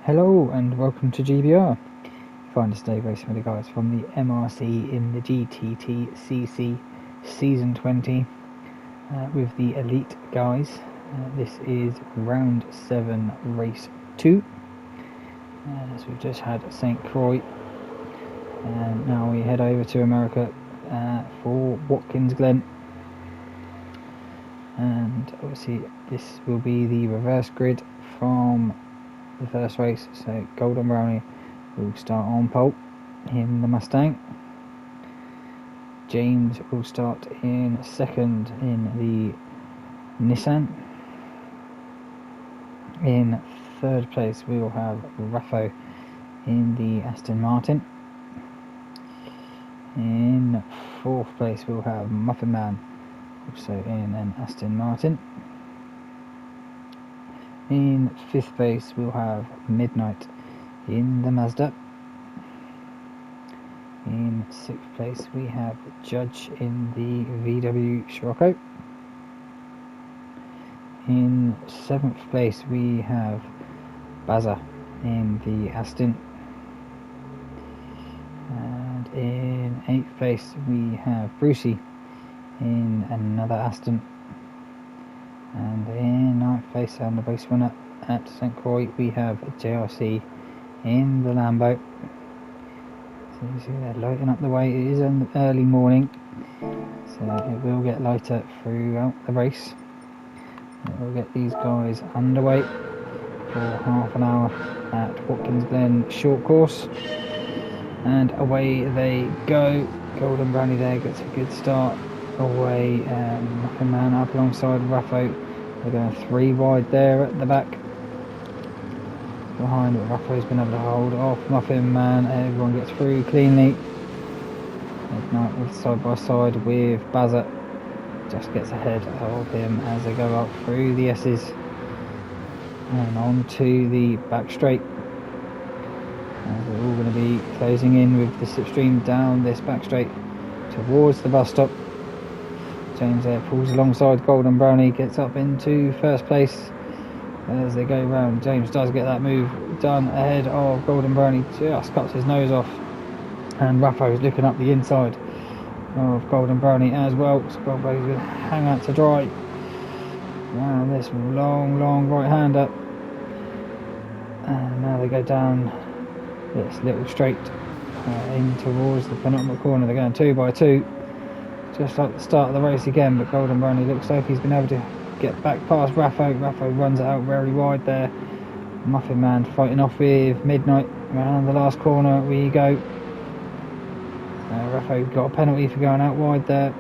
Hello and welcome to GBR. Find us today racing with the guys from the MRC in the GTTCC Season 20 with the Elite guys. This is round 7, race 2. So we've just had St. Croix, and now we head over to America for Watkins Glen. And obviously this will be the reverse grid from the first race, so Golden Brownie will start on pole in the Mustang. James will start in second in the Nissan. In third place we will have Raffo in the Aston Martin. In fourth place we'll have Muffin Man, also in an Aston Martin. In fifth place we'll have Midnight in the Mazda. In sixth place we have Judge in the VW Scirocco. In seventh place we have Bazza in the Aston. And in eighth place we have Brucey in another Aston. And in ninth place and the race winner at St. Croix we have JRC in the Lambo. So you see they're lighting up the way. It is an early morning, so it will get lighter throughout the race. We'll get these guys underway for half an hour at Watkins Glen short course, and away they go. Golden Brownie there gets a good start. Away, Muffin Man up alongside Raffo. They're going 3 wide there at the back. Behind, but Raffo's been able to hold off Muffin Man. Everyone gets through cleanly. Midnight with side by side with Bazza. Just gets ahead of him as they go up through the S's and on to the back straight. And we're all going to be closing in with the slipstream down this back straight towards the bus stop. James there pulls alongside Golden Brownie, gets up into first place as they go round. James does get that move done ahead of Golden Brownie, just cuts his nose off, and Raffo is looking up the inside of Golden Brownie as well. So Golden Brownie's going to hang out to dry round this long right hander, and now they go down this little straight in towards the penultimate corner. They're going 2 by 2, just like the start of the race again, but Golden Brownie looks like he's been able to get back past Raffo. Raffo runs it out very wide there. Muffin Man fighting off with Midnight. Around the last corner we go. Raffo got a penalty for going out wide there.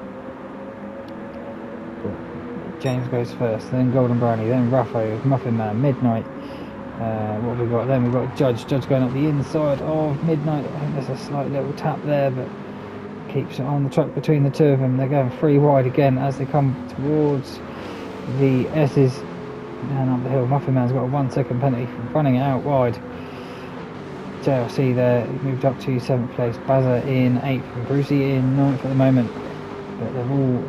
But James goes first, then Golden Brownie, then Raffo, Muffin Man, Midnight. What have we got then? We've got Judge going up the inside of Midnight. I think there's a slight little tap there, but keeps it on the track between the two of them. They're going 3 wide again as they come towards the S's and up the hill. Muffin Man's got a 1 second penalty for running it out wide. JLC there moved up to 7th place. Bazza in 8th and Brucey in 9th at the moment. But they're all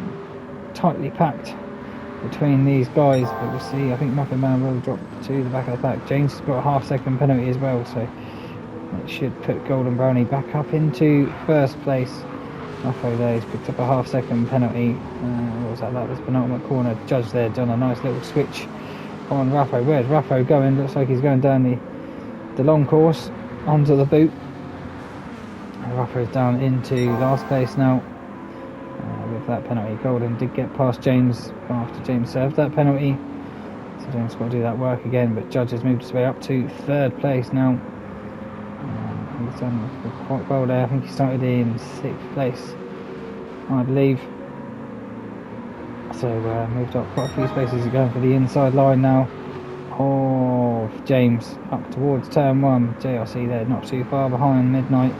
tightly packed between these guys. But we'll see. I think Muffin Man will drop to the back of the pack. James has got a half second penalty as well, so it should put Golden Brownie back up into first place. Raffo there, he's picked up a half second penalty. What was that? That was penultimate corner. Judge there done a nice little switch on Raffo. Where's Raffo going? Looks like he's going down the long course onto the boot. Raffo's down into last place now with that penalty. Golden did get past James after James served that penalty, so James has got to do that work again, but Judge has moved his way up to 3rd place now. He's done quite well there. I think he started in 6th place, I believe. So moved up quite a few spaces. He's going for the inside line now of James up towards turn 1. JRC there not too far behind Midnight,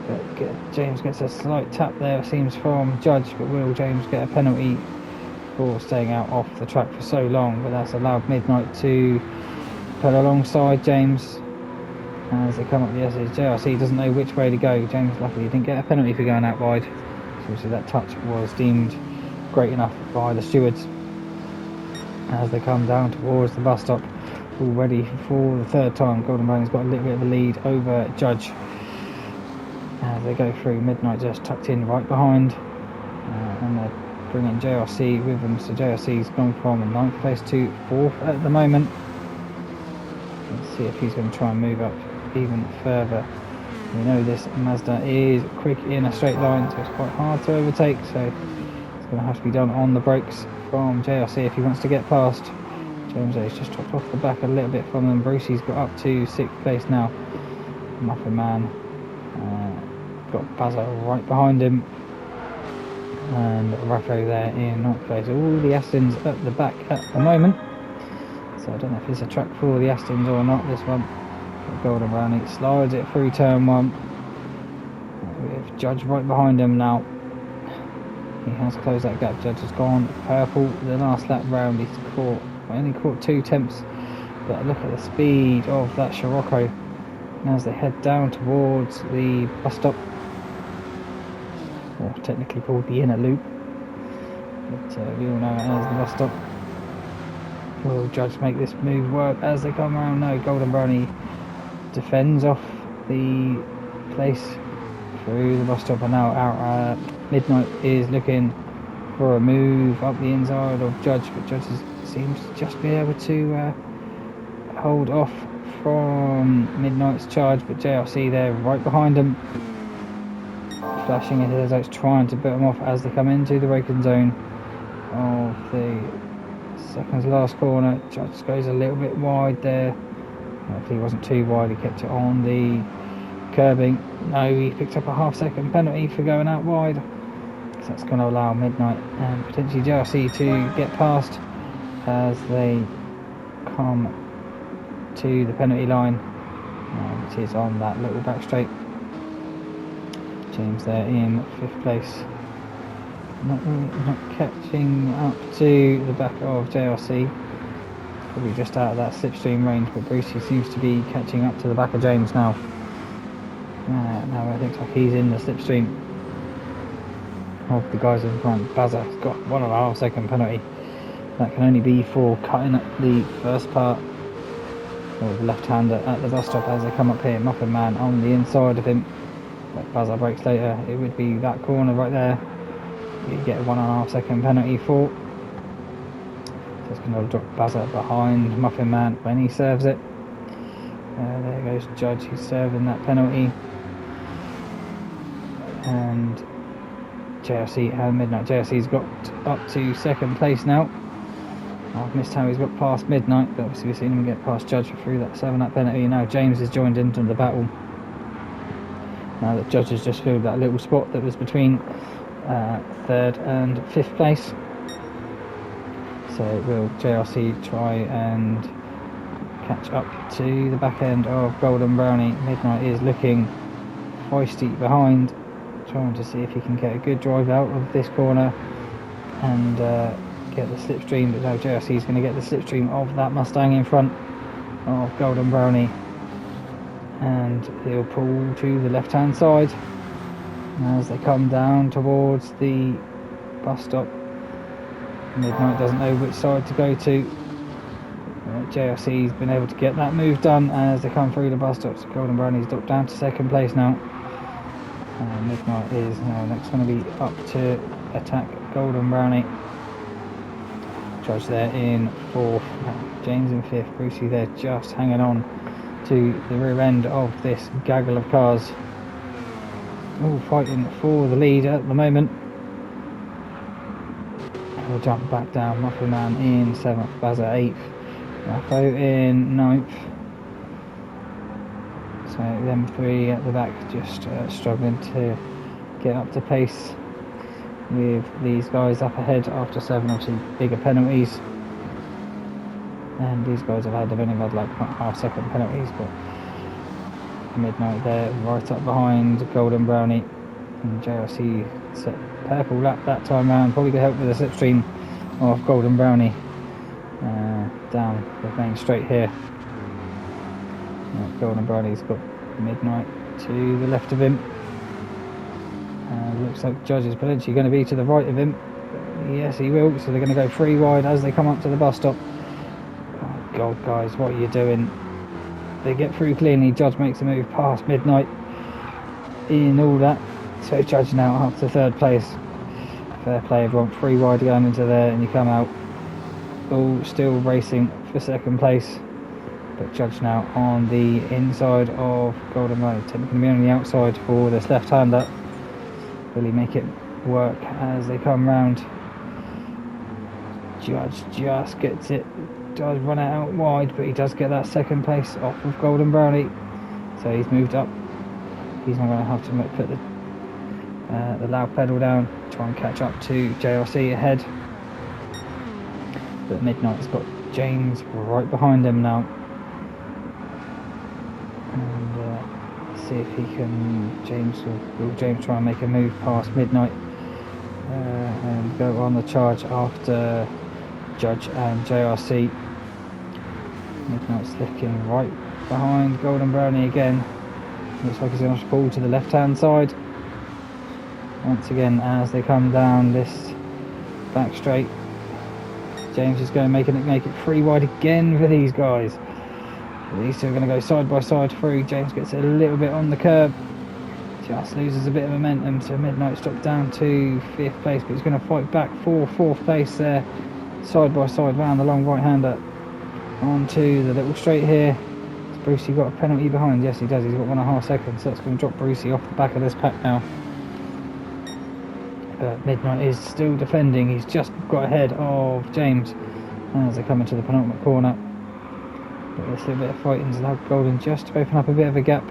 but James gets a slight tap there, it seems, from Judge. But will James get a penalty for staying out off the track for so long? But that's allowed Midnight to pull alongside James as they come up the S's. JRC doesn't know which way to go. James luckily didn't get a penalty for going out wide, so obviously that touch was deemed great enough by the stewards as they come down towards the bus stop. already for the third time. Golden Brownie's got a little bit of a lead over Judge as they go through. Midnight just tucked in right behind, and they're bringing JRC with them. So JRC's gone from 9th place to 4th at the moment. Let's see if he's going to try and move up even further. We know this Mazda is quick in a straight line, so it's quite hard to overtake, so it's going to have to be done on the brakes from JRC if he wants to get past. James A's just dropped off the back a little bit from them. Brucey's got up to 6th place now. Muffin Man got Buzzer right behind him, and Raffo there in 9th place. All the Astons at the back at the moment, so I don't know if it's a track for the Astons or not, this one. But Golden Brownie slides it through turn 1 with Judge right behind him now. He has closed that gap. Judge has gone purple the last lap round. He's only caught 2 temps, but look at the speed of that Scirocco as they head down towards the bus stop, or technically called the inner loop, but we all know it as the bus stop. Will Judge make this move work as they come around? No, Golden Brownie defends off the place through the bus stop, and now out Midnight is looking for a move up the inside of Judge, but Judge seems to just be able to hold off from Midnight's charge, but JRC there right behind him, flashing his headlights, trying to put them off as they come into the braking zone of the second to last corner. Judge goes a little bit wide there. Hopefully he wasn't too wide, he kept it on the curbing. No, he picked up a half-second penalty for going out wide, so that's going to allow Midnight and potentially JRC to get past as they come to the penalty line, which is on that little back straight. James there in 5th place, not catching up to the back of JRC, probably just out of that slipstream range, but Brucey seems to be catching up to the back of James now. Now it looks like he's in the slipstream of the guys in front. Bazza's got 1.5 second penalty. That can only be for cutting up the first part of the left-hander at the bus stop as they come up here. Muffin Man on the inside of him, but Bazza brakes later. It would be that corner right there you get a 1.5 second penalty for. So it's going to drop Bazza behind Muffin Man when he serves it. There goes Judge, he's serving that penalty, and JRC and Midnight. JRC's got up to 2nd place now. I've missed how he's got past Midnight, but obviously we've seen him get past Judge through that 7-lap penalty. Now James has joined into the battle, now that Judge has just filled that little spot that was between 3rd and 5th place. So will JRC try and catch up to the back end of Golden Brownie? Midnight is looking feisty behind, trying to see if he can get a good drive out of this corner and get the slipstream, but no, JRC is going to get the slipstream of that Mustang in front of Golden Brownie, and he'll pull to the left hand side as they come down towards the bus stop. Midnight doesn't know which side to go to. JRC's been able to get that move done as they come through the bus stops. Golden Brownie's dropped down to 2nd place now. Midnight is now next going to be up to attack Golden Brownie. Judge there in 4th, James in 5th, Brucey there just hanging on to the rear end of this gaggle of cars. All fighting for the lead at the moment. We'll jump back down. Muffin Man in 7th, Bazza 8th, Raffo in 9th. So them 3 at the back just struggling to get up to pace with these guys up ahead after 7 obviously bigger penalties, and these guys have only had like 0.5 second penalties, but Midnight there right up behind Golden Brownie, and JRC set purple lap that time round, probably to help with the slipstream of Golden Brownie down the main straight here. Golden Brownie's got Midnight to the left of him. Looks like Judge is potentially going to be to the right of him. Yes, he will. So they're going to go 3 wide as they come up to the bus stop. God, guys, what are you doing? They get through cleanly. Judge makes a move past Midnight in all that. So Judge now up to third place. Fair play, everyone. 3 wide going into there, and you come out all still racing for second place. But Judge now on the inside of Golden Brownie. Technically going to be on the outside for this left-hander. Will he make it work as they come round? Judge just gets it. Does run it out wide, but he does get that second place off of Golden Brownie. So he's moved up. He's not going to have to put the loud pedal down, try and catch up to JRC ahead. But Midnight's got James right behind him now. And see if he can. Will James try and make a move past Midnight and go on the charge after Judge and JRC. Midnight's looking right behind Golden Brownie again. Looks like he's going to pull to the left hand side once again as they come down this back straight. James is going to make it 3 wide again for these guys. These two are going to go side by side through. James gets it a little bit on the curb, just loses a bit of momentum, so Midnight's dropped down to 5th place, but he's going to fight back for 4th place there, side by side round the long right hander onto the little straight here. Has Brucey got a penalty behind? Yes, he does. He's got 1.5 seconds, so that's going to drop Brucey off the back of this pack now. But Midnight is still defending. He's just got ahead of James as they come into the penultimate corner. But this little bit of fighting's allowed Golden just to open up a bit of a gap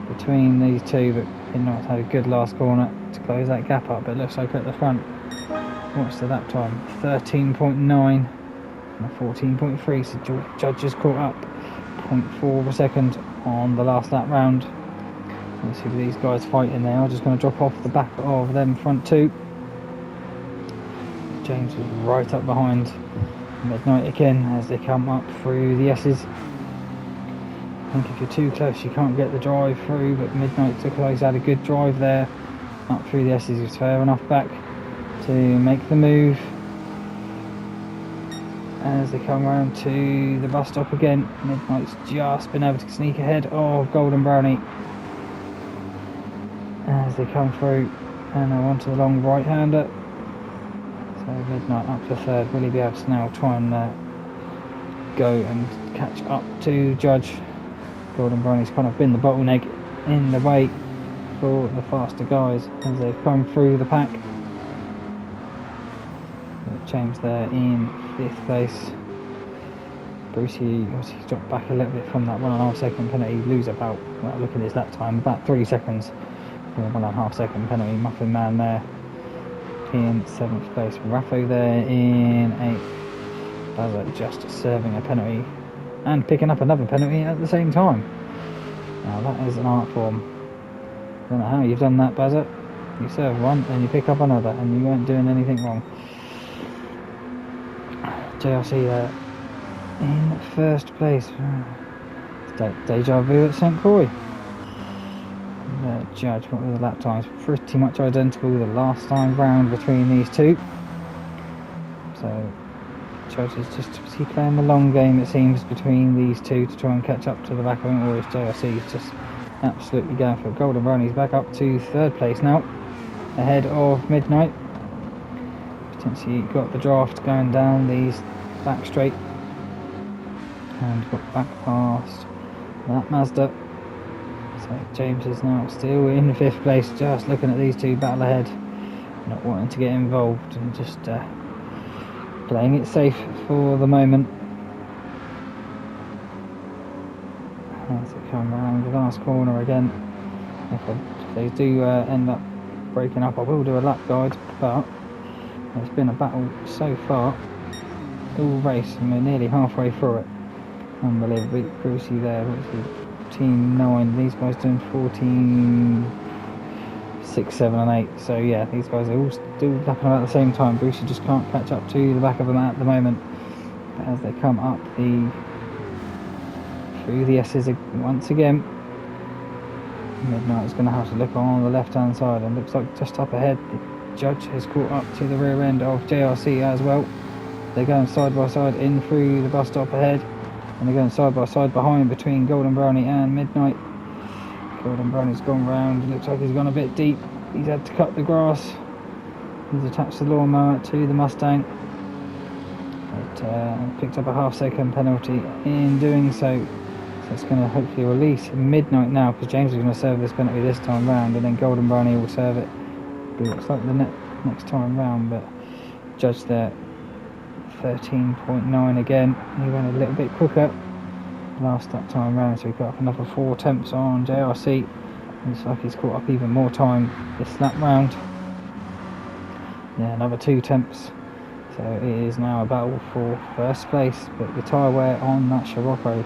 between these two, but Midnight's had a good last corner to close that gap up. But it looks like at the front, what's the lap time? 13.9 and a 14.3, so Judge has caught up 0.4 of a second on the last lap round. Let's see these guys fighting. They are just going to drop off the back of them front two. James is right up behind Midnight again as they come up through the S's. I think if you're too close you can't get the drive through, but Midnight took close, had a good drive there up through the S's. He's fair enough back to make the move as they come around to the bus stop again. Midnight's just been able to sneak ahead of Golden Brownie as they come through, and now onto the long right hander. So Midnight up to third. Will he be able to now try and go and catch up to Judge? Golden Brownie's kind of been the bottleneck in the way for the faster guys as they've come through the pack. James there in 5th place. Brucey obviously dropped back a little bit from that 1.5 second penalty. Lose about, well, look at his lap time, about 3 seconds. 1.5 second penalty. Muffin Man there in 7th place. Raffo there in 8th. Bazza just serving a penalty and picking up another penalty at the same time. Now that is an art form. I don't know how you've done that, Bazza. You serve one and you pick up another and you weren't doing anything wrong. JRC there in 1st place. Deja vu at St. Croix. Judge, what were the lap times? Pretty much identical the last time round between these two. So Judge is just playing the long game, it seems, between these two to try and catch up to the back of him, or if JRC is just absolutely going for it. Golden Brownie's back up to 3rd place now, ahead of Midnight. Potentially got the draft going down these back straight and got back past that Mazda. So James is now still in 5th place, just looking at these two battle ahead, not wanting to get involved and just playing it safe for the moment. As they come around the last corner again, if they do end up breaking up, I will do a lap guide, but it's been a battle so far all race and we're nearly halfway through it. Unbelievably. Brucey there, what's he? 14.9, these guys doing 14.6, 7 and 8, so yeah, these guys are all still lapping about the same time. Brucey just can't catch up to the back of them at the moment, but as they come up through the S's once again, Midnight is going to have to look on the left hand side, and looks like just up ahead the Judge has caught up to the rear end of JRC as well. They're going side by side in through the bus stop ahead. and they're going side by side behind between Golden Brownie and Midnight. Golden Brownie's gone round, looks like he's gone a bit deep, he's had to cut the grass, he's attached the lawnmower to the Mustang, but picked up a half-second penalty in doing so. So it's going to hopefully release Midnight now, because James is going to serve this penalty this time round, and then Golden Brownie will serve it. It looks like the next time round, but Judge there 13.9 again. He went a little bit quicker that time round, so he got up another 4 attempts on JRC. Looks like he's caught up even more time this lap round. Yeah, another 2 attempts. So it is now a battle for first place, but the tyre wear on that Scirocco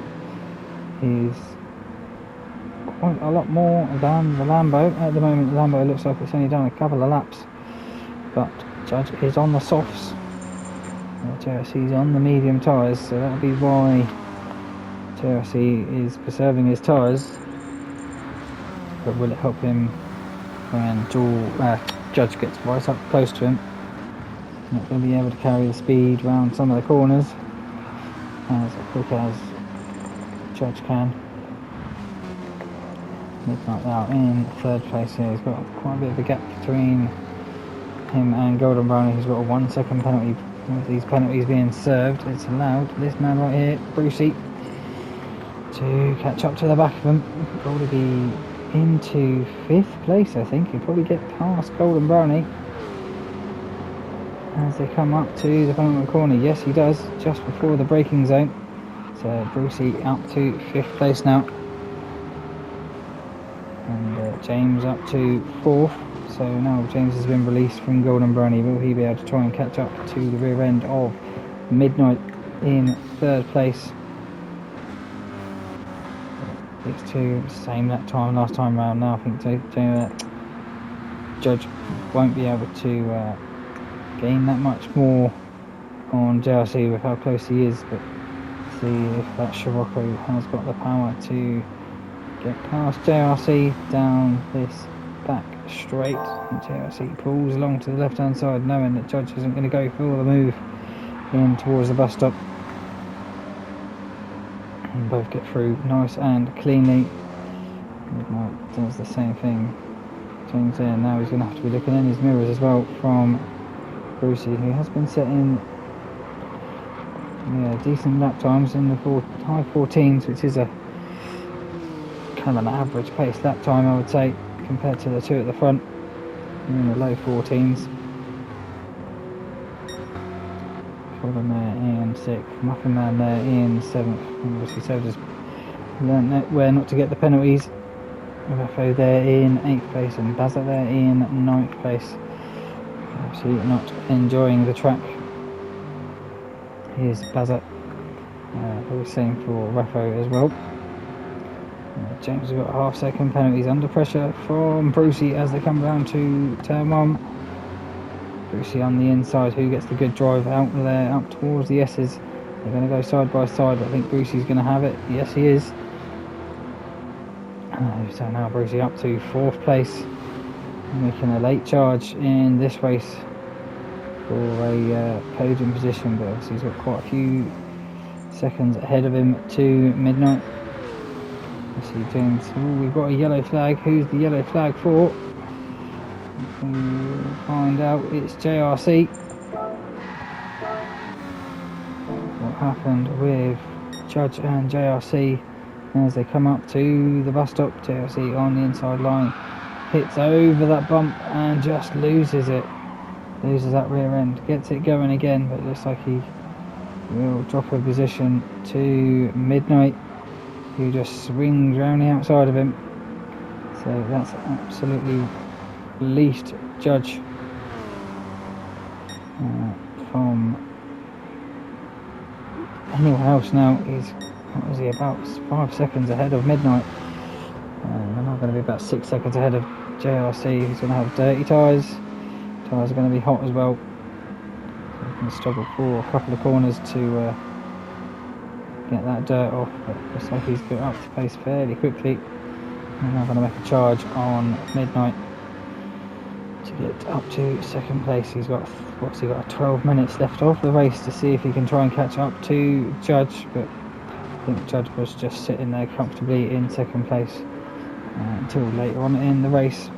is quite a lot more than the Lambo. At the moment the Lambo looks like it's only done a couple of laps, but Judge is on the softs. JRC's on the medium tyres, so that'll be why JRC is preserving his tyres. But will it help him when Judge gets right up close to him? Not going to be able to carry the speed round some of the corners as quick as Judge can. Midnight now in 3rd place here. He's got quite a bit of a gap between him and Golden Brownie, who's got a 1 second penalty. With these penalties being served, it's allowed this man right here, Brucey, to catch up to the back of him. He'll probably be into 5th place, I think. He'll probably get past Golden Brownie as they come up to the penultimate corner. Yes, he does, just before the braking zone. So Brucey up to 5th place now, and James up to 4th. So now James has been released from Golden Brownie. Will he be able to try and catch up to the rear end of Midnight in 3rd place? These two same that time last time round. Now I think Judge won't be able to gain that much more on JRC with how close he is, but see if that Scirocco has got the power to get past JRC down this back straight. And JRC pulls along to the left hand side, knowing that Judge isn't going to go for the move in towards the bus stop. And both get through nice and cleanly. Midnight does the same thing. James there, now he's going to have to be looking in his mirrors as well from Brucey, who has been setting decent lap times in the high 14s, which is a kind of an average pace lap time, I would say, compared to the two at the front. You're in the low 14s. Golden there in 6th, Muffin Man there in 7th. Obviously, so just learnt that where not to get the penalties. UFO there in 8th place, and Bazza there in 9th place. Obviously not enjoying the track. Here's Bazza. The same for Raffo as well. James has got a half-second penalties under pressure from Brucey as they come down to turn 1. Brucey on the inside, who gets the good drive out there up towards the S's. They're going to go side by side, but I think Brucey's going to have it. Yes, he is. So now Brucey up to 4th place, making a late charge in this race for a podium position, but obviously he's got quite a few seconds ahead of him to Midnight. See James. We've got a yellow flag. Who's the yellow flag for? We'll find out. It's JRC. What happened with Judge and JRC as they come up to the bus stop? JRC on the inside line, hits over that bump and just loses it. Loses that rear end. Gets it going again, but it looks like he will drop a position to Midnight, who just swings round the outside of him. So that's absolutely released Judge from anyone else now. What was he, about 5 seconds ahead of Midnight. They're not going to be about 6 seconds ahead of JRC, who's going to have dirty tyres. Tyres are going to be hot as well. So he's going to struggle for a couple of corners to get that dirt off, but it looks like he's got up to pace fairly quickly. And now going to make a charge on Midnight to get up to 2nd place. He's got 12 minutes left of the race to see if he can try and catch up to Judge, but I think Judge was just sitting there comfortably in second place until later on in the race.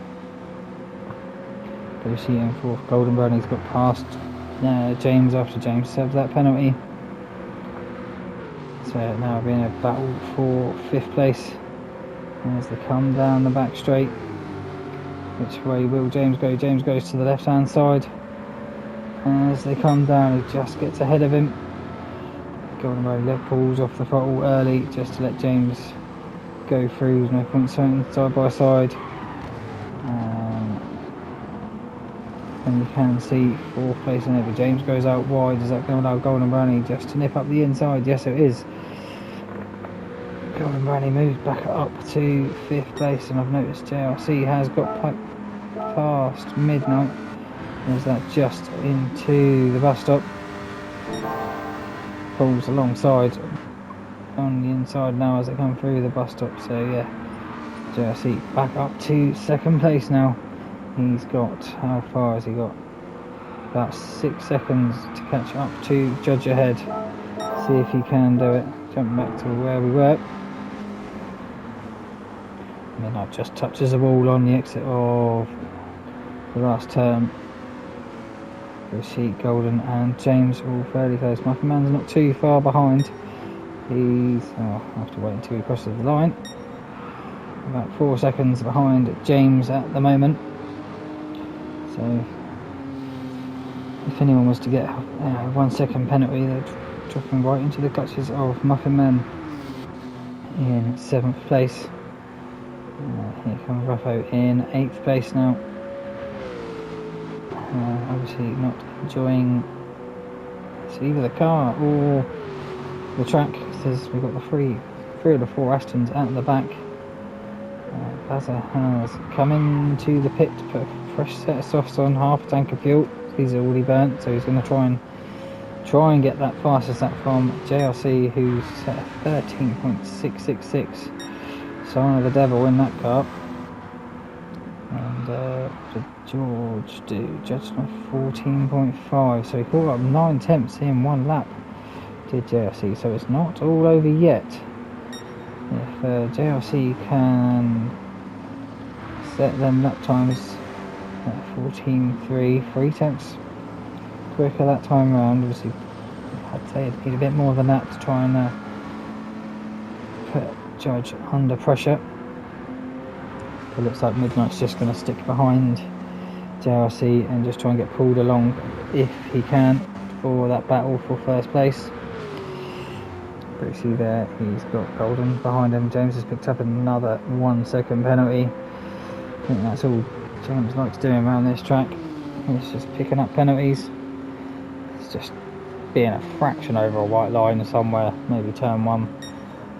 Lucy in fourth. Golden Brownie's got past James after James served that penalty. So now being a battle for fifth place as they come down the back straight. Which way will James go? James goes to the left hand side. As they come down, he just gets ahead of him. Golden Brownie pulls off the throttle early just to let James go through. There's no point starting side by side. And you can see fourth place in it, but James goes out wide. Is that going to allow Golden Brownie just to nip up the inside? Yes, it is. Golden Brownie moves back up to fifth place, and I've noticed JRC has got past Midnight. Is that just into the bus stop? Pulls alongside on the inside now as they come through the bus stop. So yeah, JRC back up to second place now. He's got, how far has he got? About 6 seconds to catch up to Judge ahead. See if he can do it. Jumping back to where we were. Midnight just touches the wall on the exit of the last turn. Receipt, Golden and James all fairly close. Muffin Man's not too far behind. He's, I'll have to wait until he crosses the line. About 4 seconds behind James at the moment. So if anyone was to get a 1 second penalty, they'd drop him right into the clutches of Muffin Man in 7th place. Here comes Ruffo in 8th place now. Obviously not enjoying either the car or the track, because we've got the three of the 4 Astons at the back. Bazza has come into the pit to put a fresh set of softs on, half a tank of fuel. These are already burnt, so he's going to try and get that fastest lap from JRC, who's set a 13.666. Sign of the devil in that car. And what did George do? Judge 14.5, so he caught up 9 tenths in 1 lap. Did JRC, so it's not all over yet. If JRC can set them lap times at 14.3, 3 tenths quicker that time round. Obviously, I'd say it'd need a bit more than that to try and put Judge under pressure. It looks like Midnight's just going to stick behind JRC and just try and get pulled along if he can for that battle for first place. But you see there, he's got Golden behind him. James has picked up another 1 second penalty. I think that's all James likes doing around this track. He's just picking up penalties. It's just being a fraction over a white line somewhere, maybe turn 1.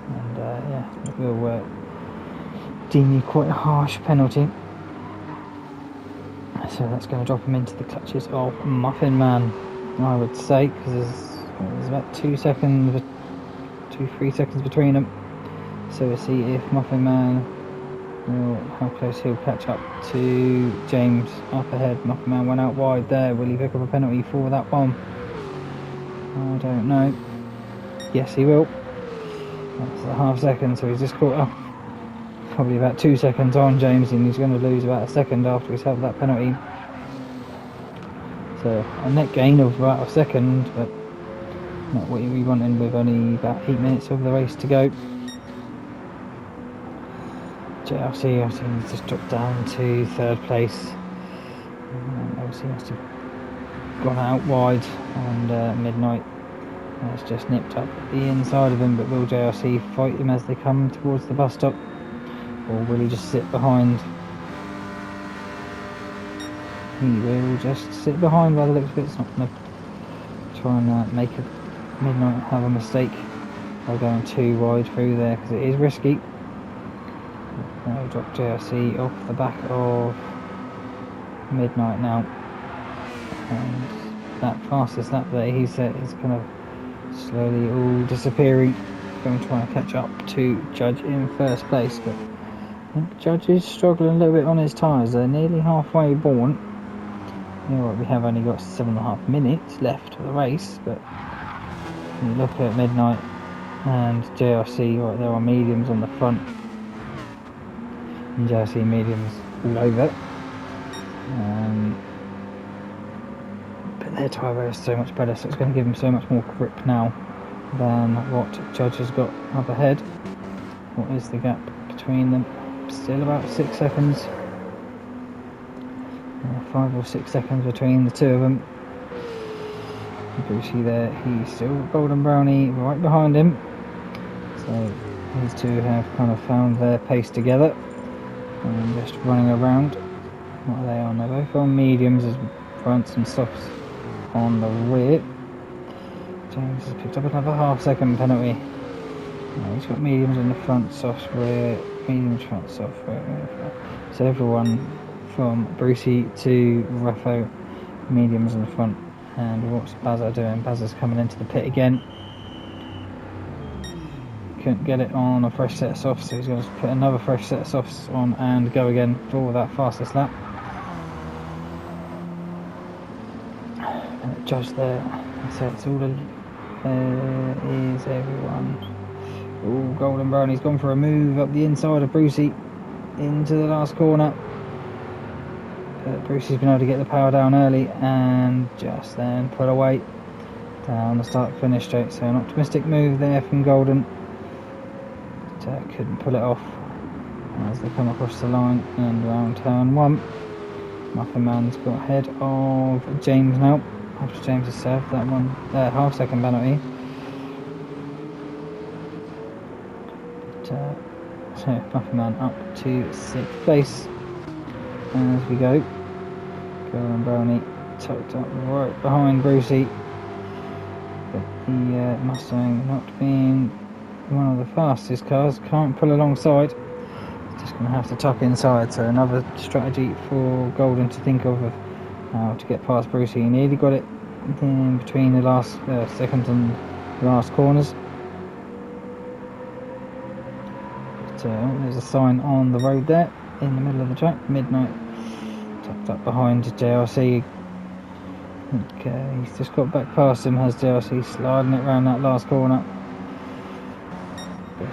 And yeah, it will deem you quite a harsh penalty. So that's going to drop him into the clutches of Muffin Man, I would say, because there's about 3 seconds between them. So we'll see if Muffin Man how close he'll catch up to James up ahead. Muffin Man went out wide there. Will he pick up a penalty for that one? I don't know. Yes, he will. That's a half second, so he's just caught up probably about 2 seconds on James, and he's going to lose about a second after he's had that penalty. So a net gain of about a second, but not what we wanted with only about 8 minutes of the race to go. JRC obviously just dropped down to 3rd place. Obviously must have gone out wide, and Midnight has just nipped up the inside of him. But will JRC fight him as they come towards the bus stop, or will he just sit behind? He will just sit behind by the looks of it. It's not going to try and make a Midnight have a mistake by going too wide through there, because it is risky. That'll drop JRC off the back of Midnight now, and that fastest lap there he set is kind of slowly all disappearing. Going to try and catch up to Judge in 1st place, but I think Judge is struggling a little bit on his tyres. They're nearly halfway born. You know what, we have only got 7.5 minutes left of the race, but when you look at Midnight, and JRC right there on mediums on the front, and JRC mediums all over. But their tyre is so much better, so it's going to give them so much more grip now than what Judge has got up ahead. What is the gap between them? Still about 6 seconds. 5 or 6 seconds between the two of them. Brucey there, he's still got Golden Brownie right behind him. So these two have kind of found their pace together and just running around. What are they on? They're both on mediums as fronts and softs on the rear. James has picked up another half-second penalty. He's got mediums in the front, softs rear, mediums front, soft rear. So everyone from Brucey to Raffo, mediums in the front. And what's Bazza doing? Bazza's coming into the pit again. Couldn't get it on a fresh set of softs, so he's going to put another fresh set of softs on and go again for that fastest lap. Judge there, so it's all is everyone. Oh, Golden Brownie's gone for a move up the inside of Brucey into the last corner. Brucey's been able to get the power down early and just then pull away down the start finish straight. So an optimistic move there from Golden, but couldn't pull it off as they come across the line and around turn 1. Muffin Man's got ahead of James now after James has served that one half-second penalty. So Muffin Man up to 6th place as we go. Golden Brownie tucked up right behind Brucey, but the Mustang, not being one of the fastest cars, can't pull alongside. Just going to have to tuck inside. So another strategy for Golden to think of how to get past Brucey. He nearly got it in between the last second and last corners. But there's a sign on the road there in the middle of the track, midnight. Tucked up behind JRC. He's just got back past him, has JRC sliding it around that last corner. But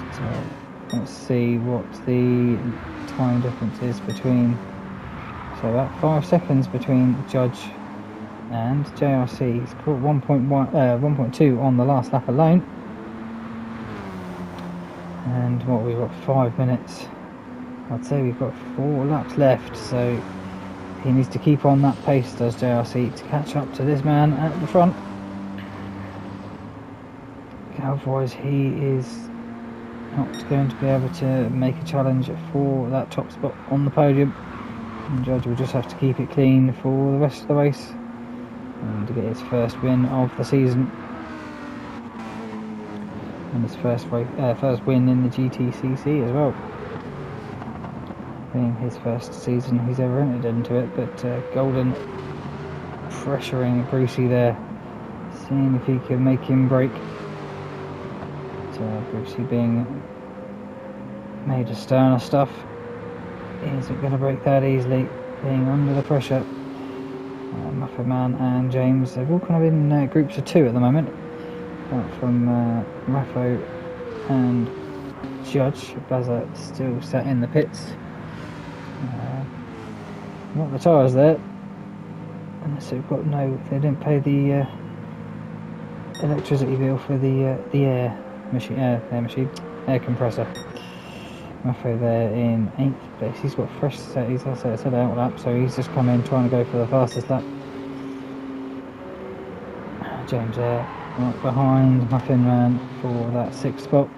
let's see what the time difference is between. So about 5 seconds between Judge and JRC. He's caught 1.2 on the last lap alone. And what, we've got 5 minutes. I'd say we've got 4 laps left, so he needs to keep on that pace, does JRC, to catch up to this man at the front. Otherwise he is not going to be able to make a challenge for that top spot on the podium. And Judge will just have to keep it clean for the rest of the race and to get his first win of the season. And his first win in the GTTCC as well. Being his first season he's ever entered into it, but Golden pressuring Brucey there, seeing if he can make him break. Brucey being made of sterner stuff isn't going to break that easily, being under the pressure. Muffin Man and James, they've all kind of in groups of 2 at the moment, apart from Raffo and Judge. Bazza still sat in the pits. Not the tyres there, unless they've got they didn't pay the electricity bill for the air compressor. Raffo there in 8th place. He's got fresh set. He's also set out lap, so he's just come in trying to go for the fastest lap. James there right behind Muffin Man for that 6th spot.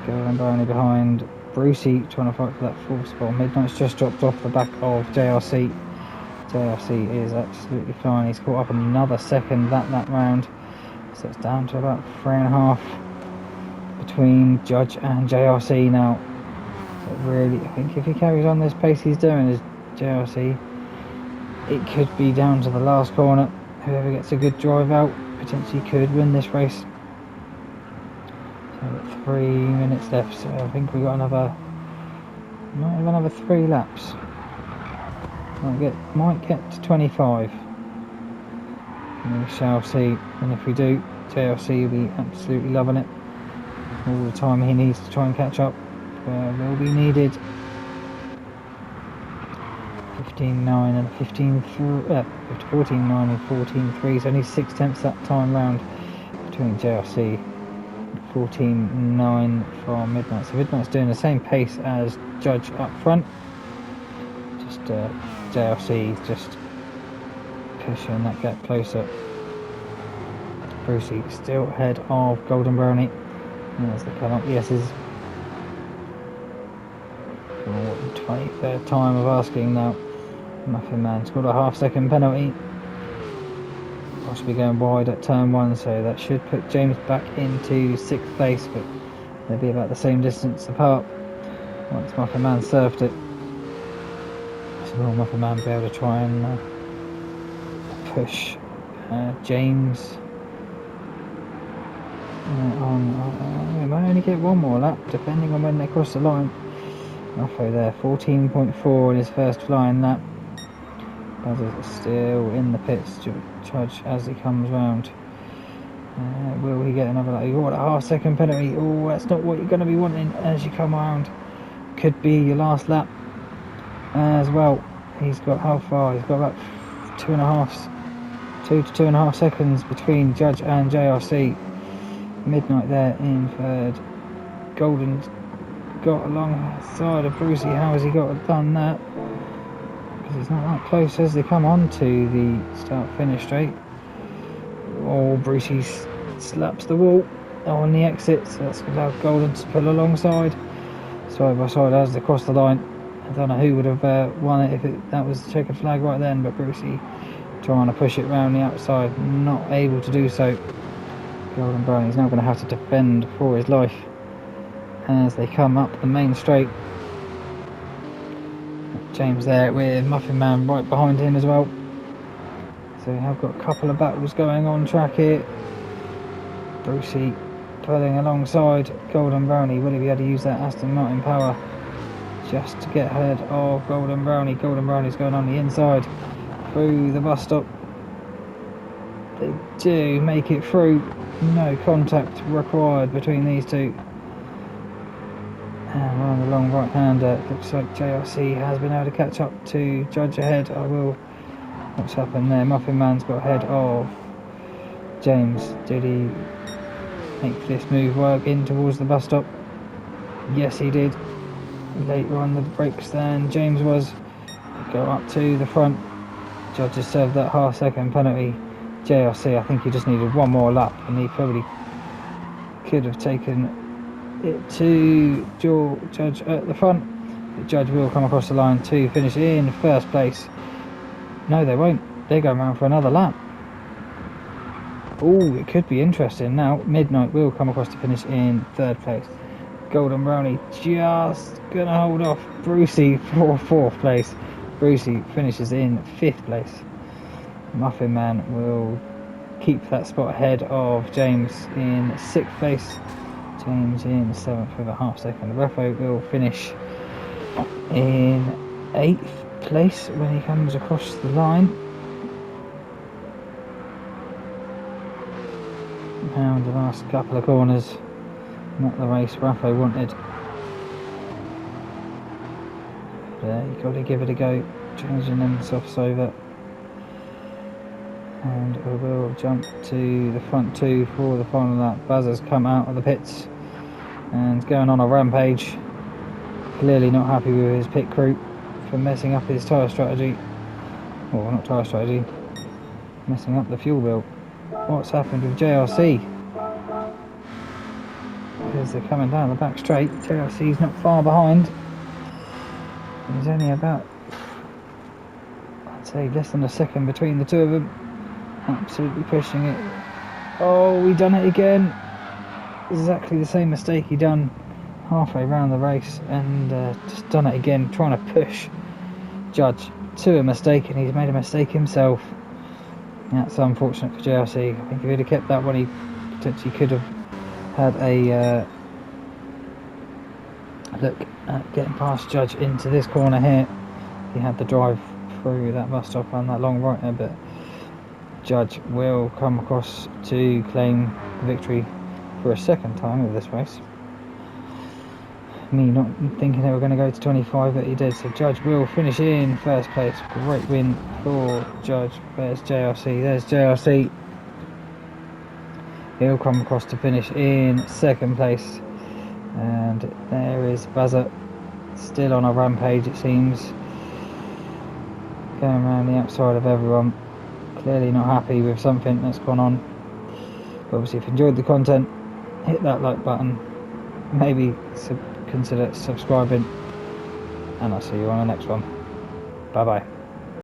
Golden Brownie behind Brucey trying to fight for that 4th spot. Midnight's just dropped off the back of JRC. JRC is absolutely flying. He's caught up another second that round, so it's down to about 3.5 between Judge and JRC now. So really, I think if he carries on this pace he's doing as JRC, it could be down to the last corner. Whoever gets a good drive out potentially could win this race. So we've got 3 minutes left, so I think we got another 3 laps. Might get to 25. We shall see, and if we do, JLC will be absolutely loving it. All the time he needs to try and catch up will be needed. 15.9 and 14.9 and 14.3, so only 6 tenths that time round between JLC. 14.9 from Midnight, so Midnight's doing the same pace as Judge up front, just JLC just pushing that gap closer. Brucey still ahead of Golden Brownie as they come up the S's. For the 23rd time of asking now. Muffin Man scored a half-second penalty, possibly going wide at turn 1, so that should put James back into 6th place, but they'll be about the same distance apart once Muffin Man served it. So will Muffin Man be able to try and push James we might only get one more lap depending on when they cross the line. Muffo there, 14.4 in his first flying lap. Buzzer's still in the pits to judge as he comes round. Will he get another lap? He got a half-second penalty. Oh, that's not what you're going to be wanting as you come round. Could be your last lap as well. He's got how far? He's got about 2 to 2.5 seconds between Judge and JRC. Midnight there in third. Golden's got alongside of Brucey. How has he done that? Because he's not that close as they come on to the start-finish straight. Oh, Brucey slaps the wall on the exit, so that's allowed Golden to pull alongside side by side as they cross the line. I don't know who would have won it if that was the checkered flag right then, but Brucey trying to push it round the outside, not able to do so. Golden Brownie's now going to have to defend for his life as they come up the main straight. James there with Muffin Man right behind him as well. So we have got a couple of battles going on track here. Brucey pulling alongside Golden Brownie. Will he be able to use that Aston Martin power just to get ahead of Golden Brownie? Golden Brownie's going on the inside through the bus stop. They do make it through. No contact required between these two. And we're on the long right hander. Looks like JRC has been able to catch up to Judge ahead. What's happened there? Muffin Man's got ahead of James. Did he make this move work in towards the bus stop? Yes, he did. Later on the brakes than James was. Go up to the front. Judge has served that half-second penalty. JRC, I think he just needed one more lap, and he probably could have taken it to Judge at the front. The Judge will come across the line to finish in first place. No, they won't. They're going around for another lap. Oh, it could be interesting now. Midnight will come across to finish in third place. Golden Brownie just going to hold off Brucey for fourth place. Brucey finishes in fifth place. Muffin Man will keep that spot ahead of James in sixth place. James in seventh with a half-second. Raffo will finish in eighth place when he comes across the line. Now the last couple of corners, not the race Raffo wanted. You've got to give it a go, changing them softs over. And we will jump to the front two for the final lap. Buzzer's come out of the pits and going on a rampage. Clearly not happy with his pit crew for messing up his tyre strategy. Well, not tyre strategy, messing up the fuel bill. What's happened with JRC? Because they're coming down the back straight. JRC's not far behind. He's only about, I'd say, less than a second between the two of them. Absolutely pushing it. Oh, he done it again. Exactly the same mistake he done halfway around the race, and just done it again, trying to push Judge to a mistake, and he's made a mistake himself. That's unfortunate for JRC. I think if he'd have kept that one, he potentially could have had a look at getting past Judge into this corner here. He had the drive through that bus stop and that long right there, but Judge will come across to claim the victory for a second time of this race. Me not thinking they were going to go to 25, but he did. So Judge will finish in first place. Great win for Judge. There's JRC. There's JRC. He'll come across to finish in second place. And there is Buzzer, still on a rampage it seems. Going around the outside of everyone. Clearly not happy with something that's gone on. But obviously if you enjoyed the content, hit that like button. Maybe consider subscribing. And I'll see you on the next one. Bye bye.